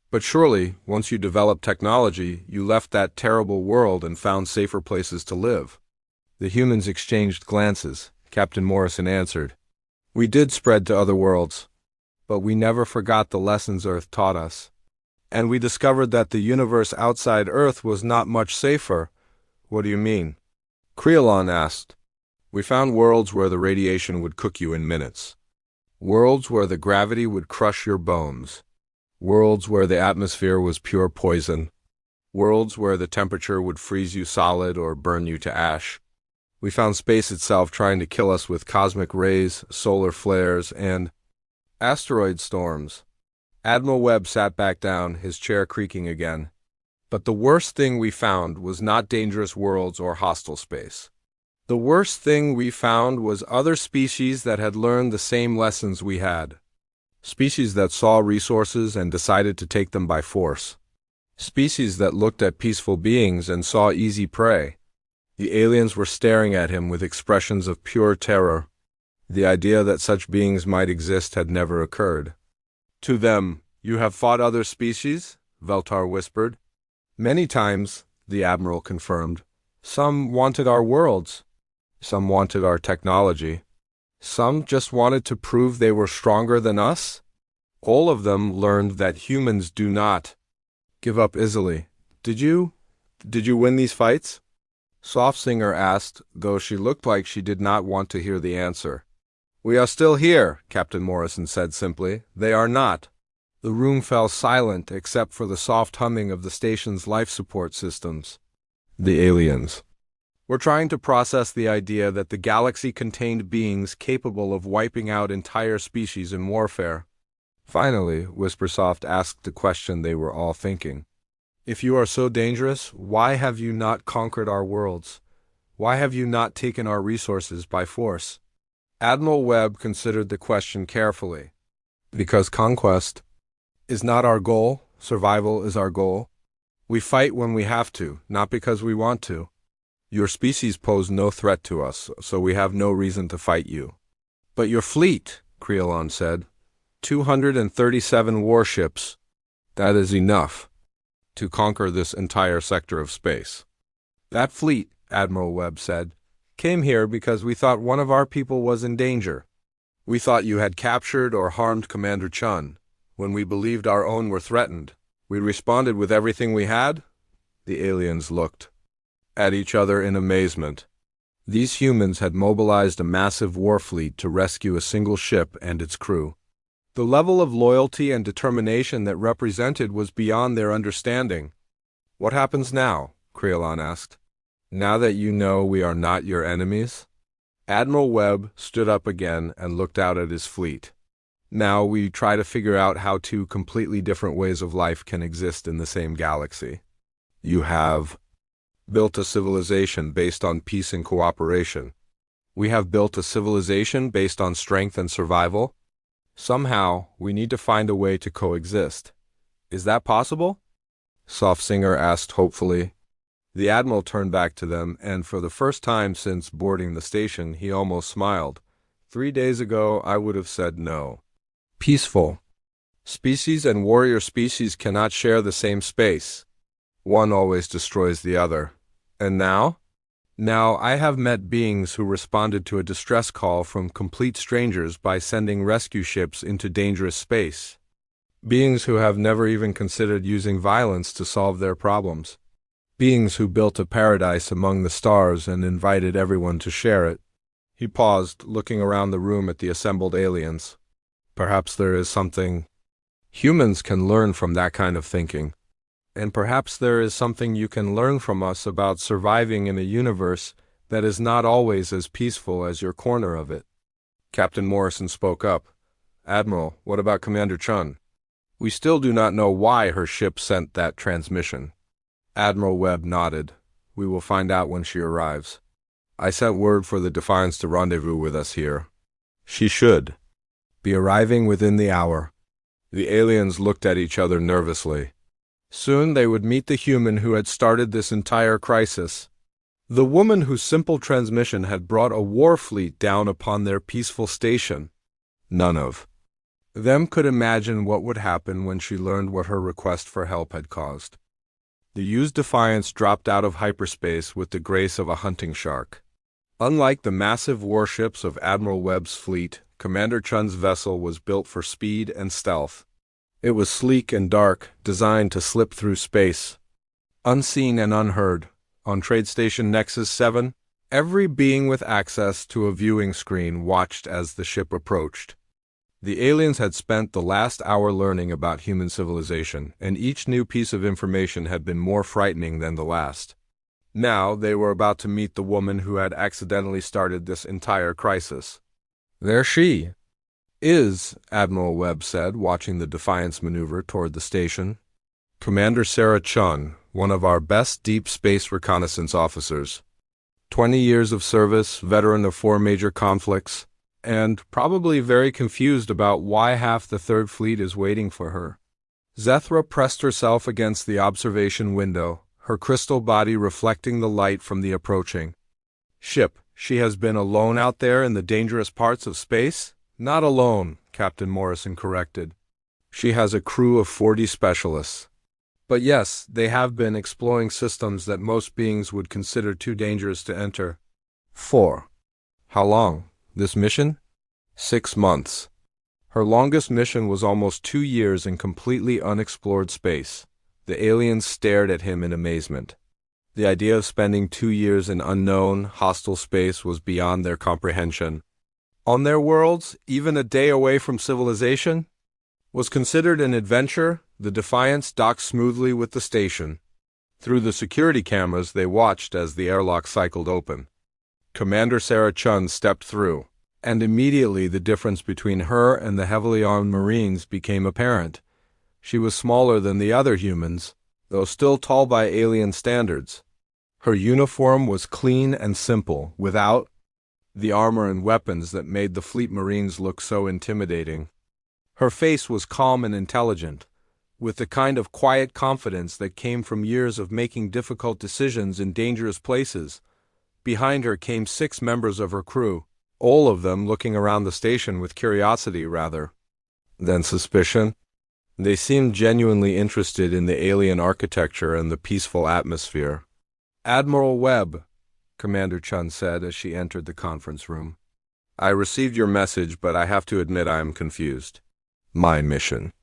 But surely, once you developed technology, you left that terrible world and found safer places to live. The humans exchanged glances. Captain Morrison answered. We did spread to other worlds, but we never forgot the lessons Earth taught us. And we discovered that the universe outside Earth was not much safer. What do you mean? Creelon asked. We found worlds where the radiation would cook you in minutes. Worlds where the gravity would crush your bones. Worlds where the atmosphere was pure poison. Worlds where the temperature would freeze you solid or burn you to ash. We found space itself trying to kill us with cosmic rays, solar flares, and asteroid storms. Admiral Webb sat back down, his chair creaking again. But the worst thing we found was not dangerous worlds or hostile space. The worst thing we found was other species that had learned the same lessons we had. Species that saw resources and decided to take them by force. Species that looked at peaceful beings and saw easy prey. The aliens were staring at him with expressions of pure terror. The idea that such beings might exist had never occurred. To them, you have fought other species? Veltar whispered. Many times, the Admiral confirmed. Some wanted our worlds. Some wanted our technology. Some just wanted to prove they were stronger than us. All of them learned that humans do not give up easily. Did you? Did you win these fights? Soft Singer asked, though she looked like she did not want to hear the answer. We are still here, Captain Morrison said simply. They are not. The room fell silent except for the soft humming of the station's life support systems. The aliens. We're trying to process the idea that the galaxy contained beings capable of wiping out entire species in warfare. Finally, Whispersoft asked the question they were all thinking. If you are so dangerous, why have you not conquered our worlds? Why have you not taken our resources by force? Admiral Webb considered the question carefully. Because conquest is not our goal, survival is our goal. We fight when we have to, not because we want to. Your species pose no threat to us, so we have no reason to fight you. But your fleet, Creelon said, 237 warships, that is enough to conquer this entire sector of space. That fleet, Admiral Webb said, came here because we thought one of our people was in danger. We thought you had captured or harmed Commander Chun. When we believed our own were threatened, we responded with everything we had. The aliens looked at each other in amazement. These humans had mobilized a massive war fleet to rescue a single ship and its crew. The level of loyalty and determination that represented was beyond their understanding. What happens now? Creelon asked. Now that you know we are not your enemies? Admiral Webb stood up again and looked out at his fleet. Now we try to figure out how two completely different ways of life can exist in the same galaxy. You have built a civilization based on peace and cooperation. We have built a civilization based on strength and survival. Somehow, we need to find a way to coexist. Is that possible? Soft Singer asked hopefully. The Admiral turned back to them, and for the first time since boarding the station, he almost smiled. 3 days ago, I would have said no. Peaceful. Species and warrior species cannot share the same space. One always destroys the other. And now? Now, I have met beings who responded to a distress call from complete strangers by sending rescue ships into dangerous space. Beings who have never even considered using violence to solve their problems. Beings who built a paradise among the stars and invited everyone to share it. He paused, looking around the room at the assembled aliens. Perhaps there is something humans can learn from that kind of thinking. And perhaps there is something you can learn from us about surviving in a universe that is not always as peaceful as your corner of it. Captain Morrison spoke up. Admiral, what about Commander Chun? We still do not know why her ship sent that transmission. Admiral Webb nodded. We will find out when she arrives. I sent word for the Defiance to rendezvous with us here. She should be arriving within the hour. The aliens looked at each other nervously. Soon they would meet the human who had started this entire crisis. The woman whose simple transmission had brought a war fleet down upon their peaceful station. None of them could imagine what would happen when she learned what her request for help had caused. The used Defiance dropped out of hyperspace with the grace of a hunting shark. Unlike the massive warships of Admiral Webb's fleet, Commander Chun's vessel was built for speed and stealth. It was sleek and dark, designed to slip through space. Unseen and unheard, on Trade Station Nexus 7, every being with access to a viewing screen watched as the ship approached. The aliens had spent the last hour learning about human civilization, and each new piece of information had been more frightening than the last. Now they were about to meet the woman who had accidentally started this entire crisis. There she is, Admiral Webb said, watching the Defiance maneuver toward the station. Commander Sarah Chun, one of our best deep space reconnaissance officers. 20 years of service, veteran of 4 major conflicts, and probably very confused about why half the Third Fleet is waiting for her. Zethra pressed herself against the observation window, her crystal body reflecting the light from the approaching ship. She has been alone out there in the dangerous parts of space? Not alone, Captain Morrison corrected. She has a crew of 40 specialists. But yes, they have been exploring systems that most beings would consider too dangerous to enter. 4. How long? This mission? 6 months. Her longest mission was almost 2 years in completely unexplored space. The aliens stared at him in amazement. The idea of spending 2 years in unknown, hostile space was beyond their comprehension. On their worlds, even a day away from civilization was considered an adventure. The Defiance docked smoothly with the station. Through the security cameras, they watched as the airlock cycled open. Commander Sarah Chun stepped through, and immediately the difference between her and the heavily armed Marines became apparent. She was smaller than the other humans, though still tall by alien standards. Her uniform was clean and simple, without the armor and weapons that made the fleet Marines look so intimidating. Her face was calm and intelligent, with the kind of quiet confidence that came from years of making difficult decisions in dangerous places. Behind her came 6 members of her crew, all of them looking around the station with curiosity rather than suspicion. They seemed genuinely interested in the alien architecture and the peaceful atmosphere. "Admiral Webb," Commander Chun said as she entered the conference room. "I received your message, but I have to admit I am confused. My mission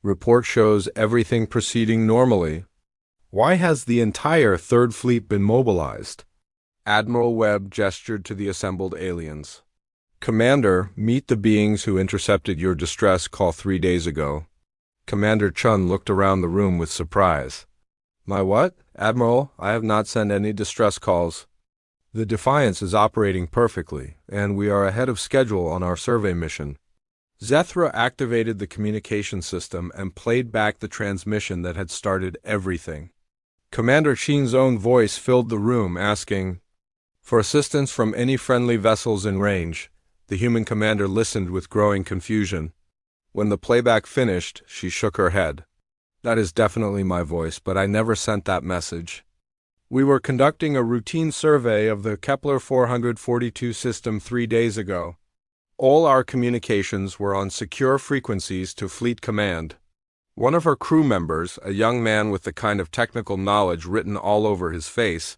report shows everything proceeding normally. Why has the entire Third Fleet been mobilized?" Admiral Webb gestured to the assembled aliens. "Commander, meet the beings who intercepted your distress call 3 days ago." Commander Chun looked around the room with surprise. "My what? Admiral, I have not sent any distress calls. The Defiance is operating perfectly, and we are ahead of schedule on our survey mission." Zethra activated the communication system and played back the transmission that had started everything. Commander Sheen's own voice filled the room, asking for assistance from any friendly vessels in range. The human commander listened with growing confusion. When the playback finished, she shook her head. "That is definitely my voice, but I never sent that message. We were conducting a routine survey of the Kepler 442 system 3 days ago. All our communications were on secure frequencies to Fleet Command." One of her crew members, a young man with the kind of technical knowledge written all over his face,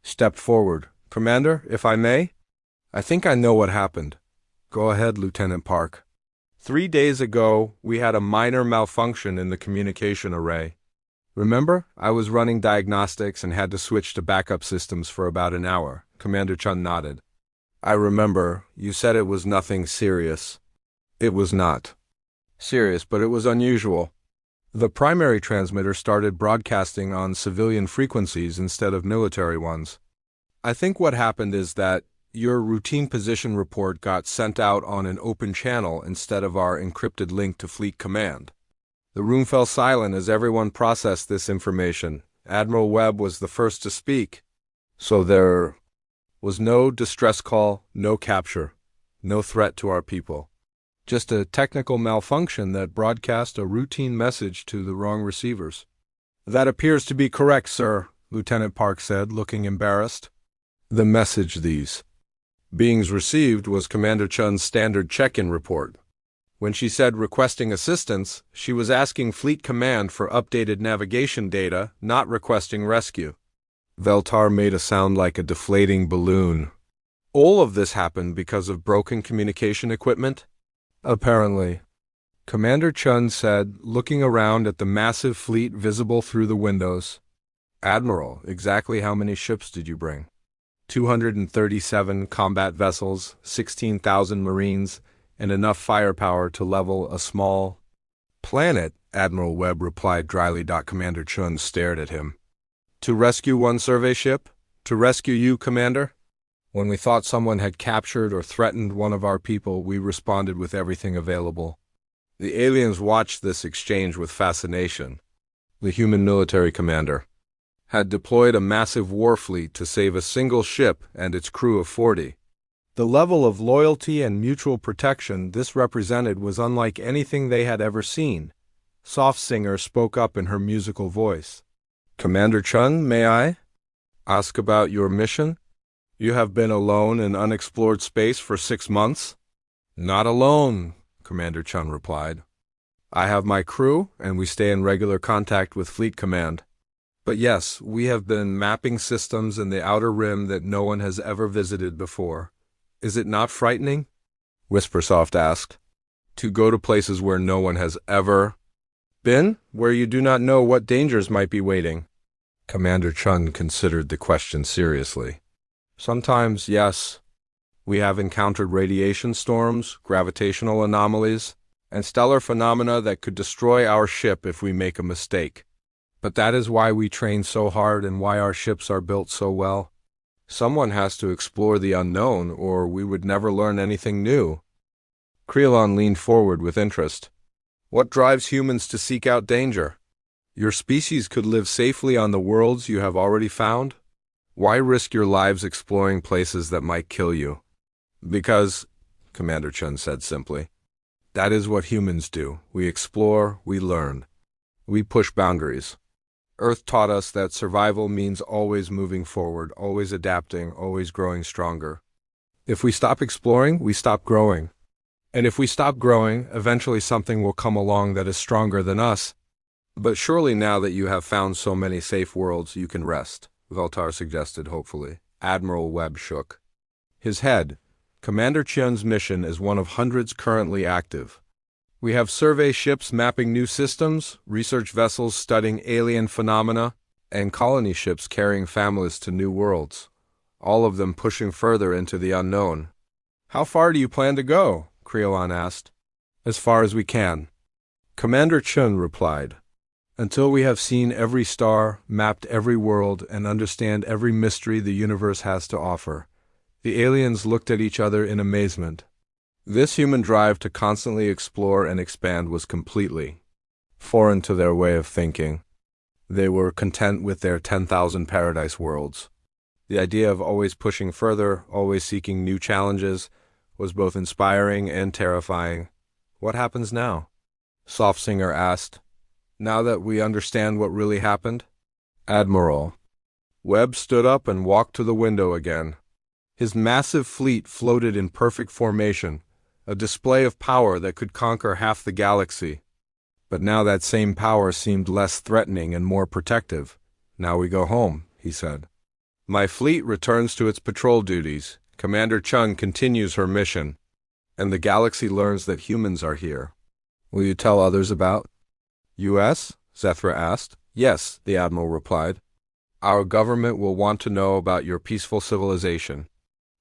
stepped forward. "Commander, if I may? I think I know what happened." "Go ahead, Lieutenant Park." 3 days ago, we had a minor malfunction in the communication array. Remember, I was running diagnostics and had to switch to backup systems for about an hour. Commander Chun nodded. "I remember. You said it was nothing serious." "It was not serious, but it was unusual. The primary transmitter started broadcasting on civilian frequencies instead of military ones. I think what happened is that your routine position report got sent out on an open channel instead of our encrypted link to Fleet Command." The room fell silent as everyone processed this information. Admiral Webb was the first to speak. "So there was no distress call, no capture, no threat to our people. Just a technical malfunction that broadcast a routine message to the wrong receivers." "That appears to be correct, sir," Lieutenant Park said, looking embarrassed. "The message these beings received was Commander Chun's standard check-in report. When she said requesting assistance, she was asking Fleet Command for updated navigation data, not requesting rescue." Veltar made a sound like a deflating balloon. "All of this happened because of broken communication equipment?" "Apparently," Commander Chun said, looking around at the massive fleet visible through the windows. "Admiral, exactly how many ships did you bring?" 237 combat vessels, 16,000 Marines, and enough firepower to level a small planet," Admiral Webb replied dryly. Commander Chun stared at him. "To rescue one survey ship? To rescue you, Commander? When we thought someone had captured or threatened one of our people, we responded with everything available." The aliens watched this exchange with fascination. The human military commander had deployed a massive war fleet to save a single ship and its crew of 40. The level of loyalty and mutual protection this represented was unlike anything they had ever seen. Soft Singer spoke up in her musical voice. "Commander Chun, may I ask about your mission? You have been alone in unexplored space for 6 months?" "Not alone," Commander Chun replied. "I have my crew, and we stay in regular contact with Fleet Command. But yes, we have been mapping systems in the outer rim that no one has ever visited before. Is it not frightening?" Whispersoft asked. "To go to places where no one has ever been, where you do not know what dangers might be waiting?" Commander Chun considered the question seriously. Sometimes, yes. We have encountered radiation storms, gravitational anomalies, and stellar phenomena that could destroy our ship if we make a mistake. But that is why we train so hard and why our ships are built so well. Someone has to explore the unknown, or we would never learn anything new. Creelon leaned forward with interest. What drives humans to seek out danger? Your species could live safely on the worlds you have already found. Why risk your lives exploring places that might kill you? Because, Commander Chun said simply, that is what humans do. We explore, we learn. We push boundaries. Earth taught us that survival means always moving forward, always adapting, always growing stronger. If we stop exploring, we stop growing. And if we stop growing, eventually something will come along that is stronger than us. But surely now that you have found so many safe worlds, you can rest, Veltar suggested hopefully. Admiral Webb shook his head. Commander Chun's mission is one of hundreds currently active. We have survey ships mapping new systems, research vessels studying alien phenomena, and colony ships carrying families to new worlds, all of them pushing further into the unknown. How far do you plan to go? Creelon asked. As far as we can. Commander Chun replied. Until we have seen every star, mapped every world, and understand every mystery the universe has to offer. The aliens looked at each other in amazement. This human drive to constantly explore and expand was completely foreign to their way of thinking. They were content with their 10,000 paradise worlds. The idea of always pushing further, always seeking new challenges, was both inspiring and terrifying. What happens now? Softsinger asked. Now that we understand what really happened? Admiral. Webb stood up and walked to the window again. His massive fleet floated in perfect formation, a display of power that could conquer half the galaxy. But now that same power seemed less threatening and more protective. Now we go home, he said. My fleet returns to its patrol duties. Commander Chun continues her mission, and the galaxy learns that humans are here. Will you tell others about U.S.? Zethra asked. Yes, the Admiral replied. Our government will want to know about your peaceful civilization.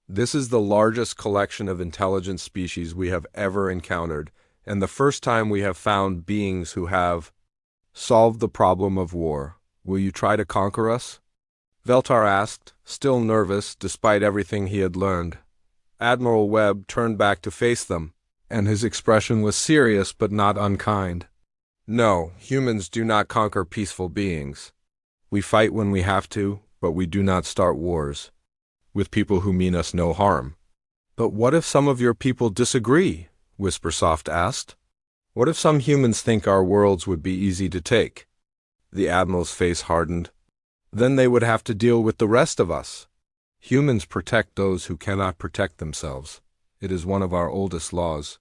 This is the largest collection of intelligent species we have ever encountered, and the first time we have found beings who have solved the problem of war. Will you try to conquer us? Veltar asked, still nervous despite everything he had learned. Admiral Webb turned back to face them, and his expression was serious but not unkind. No, humans do not conquer peaceful beings. We fight when we have to, but we do not start wars with people who mean us no harm. But what if some of your people disagree? Whispersoft asked. What if some humans think our worlds would be easy to take? The Admiral's face hardened. Then they would have to deal with the rest of us. Humans protect those who cannot protect themselves. It is one of our oldest laws.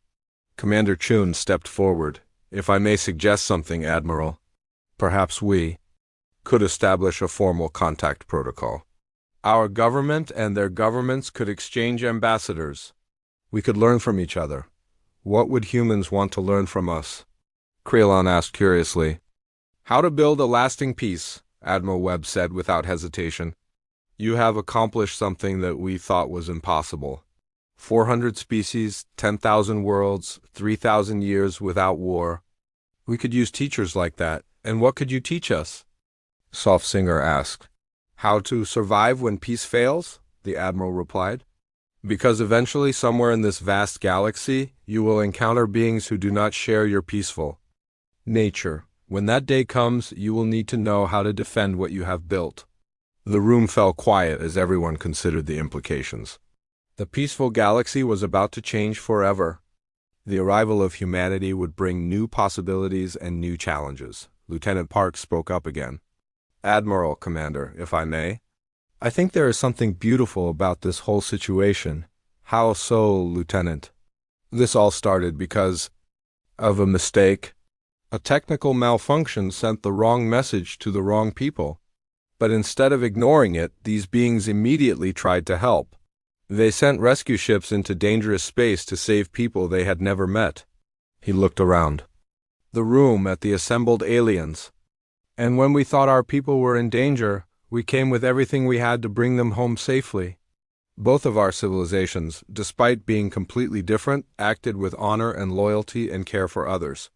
Commander Chun stepped forward. If I may suggest something, Admiral, perhaps we could establish a formal contact protocol. Our government and their governments could exchange ambassadors. We could learn from each other. What would humans want to learn from us? Creelon asked curiously. How to build a lasting peace, Admiral Webb said without hesitation. You have accomplished something that we thought was impossible. 400 species, 10,000 worlds, 3,000 years without war. We could use teachers like that. And what could you teach us? Softsinger asked. How to survive when peace fails? The Admiral replied. Because eventually, somewhere in this vast galaxy, you will encounter beings who do not share your peaceful nature. When that day comes, you will need to know how to defend what you have built. The room fell quiet as everyone considered the implications. The peaceful galaxy was about to change forever. The arrival of humanity would bring new possibilities and new challenges. Lieutenant Park spoke up again. Admiral, Commander, if I may. I think there is something beautiful about this whole situation. How so, Lieutenant? This all started because of a mistake. A technical malfunction sent the wrong message to the wrong people. But instead of ignoring it, these beings immediately tried to help. They sent rescue ships into dangerous space to save people they had never met. He looked around the room at the assembled aliens. And when we thought our people were in danger, we came with everything we had to bring them home safely. Both of our civilizations, despite being completely different, acted with honor and loyalty and care for others.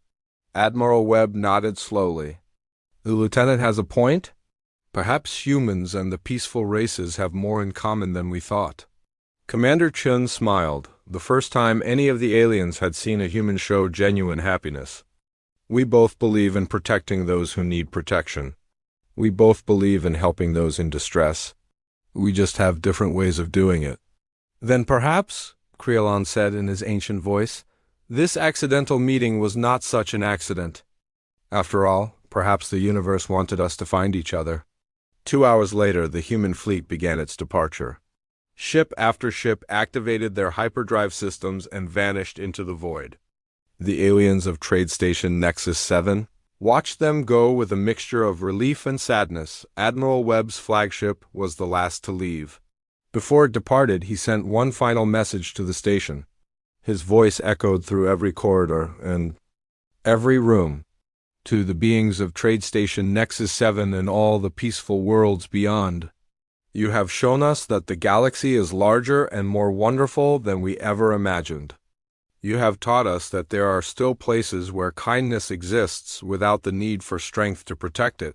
Admiral Webb nodded slowly. The lieutenant has a point? Perhaps humans and the peaceful races have more in common than we thought. Commander Chun smiled, the first time any of the aliens had seen a human show genuine happiness. We both believe in protecting those who need protection. We both believe in helping those in distress. We just have different ways of doing it. Then perhaps, Creolon said in his ancient voice, this accidental meeting was not such an accident. After all, perhaps the universe wanted us to find each other. 2 hours later, the human fleet began its departure. Ship after ship activated their hyperdrive systems and vanished into the void. The aliens of Trade Station Nexus 7 watched them go with a mixture of relief and sadness. Admiral Webb's flagship was the last to leave. Before it departed, he sent one final message to the station. His voice echoed through every corridor and every room. To the beings of Trade Station Nexus 7 and all the peaceful worlds beyond. You have shown us that the galaxy is larger and more wonderful than we ever imagined. You have taught us that there are still places where kindness exists without the need for strength to protect it.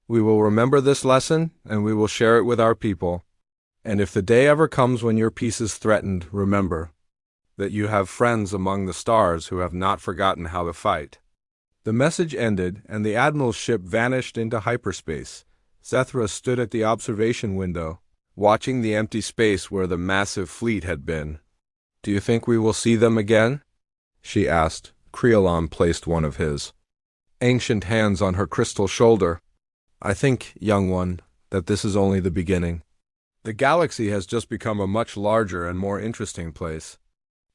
We will remember this lesson, and we will share it with our people. And if the day ever comes when your peace is threatened, remember that you have friends among the stars who have not forgotten how to fight. The message ended, and the Admiral's ship vanished into hyperspace. Zethra stood at the observation window, watching the empty space where the massive fleet had been. Do you think we will see them again? She asked. Creolon placed one of his ancient hands on her crystal shoulder. I think, young one, that this is only the beginning. The galaxy has just become a much larger and more interesting place.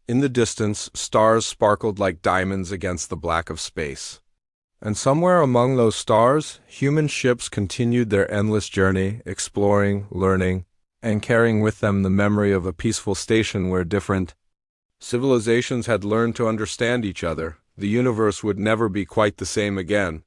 In the distance, stars sparkled like diamonds against the black of space. And somewhere among those stars, human ships continued their endless journey, exploring, learning, and carrying with them the memory of a peaceful station where different civilizations had learned to understand each other. The universe would never be quite the same again.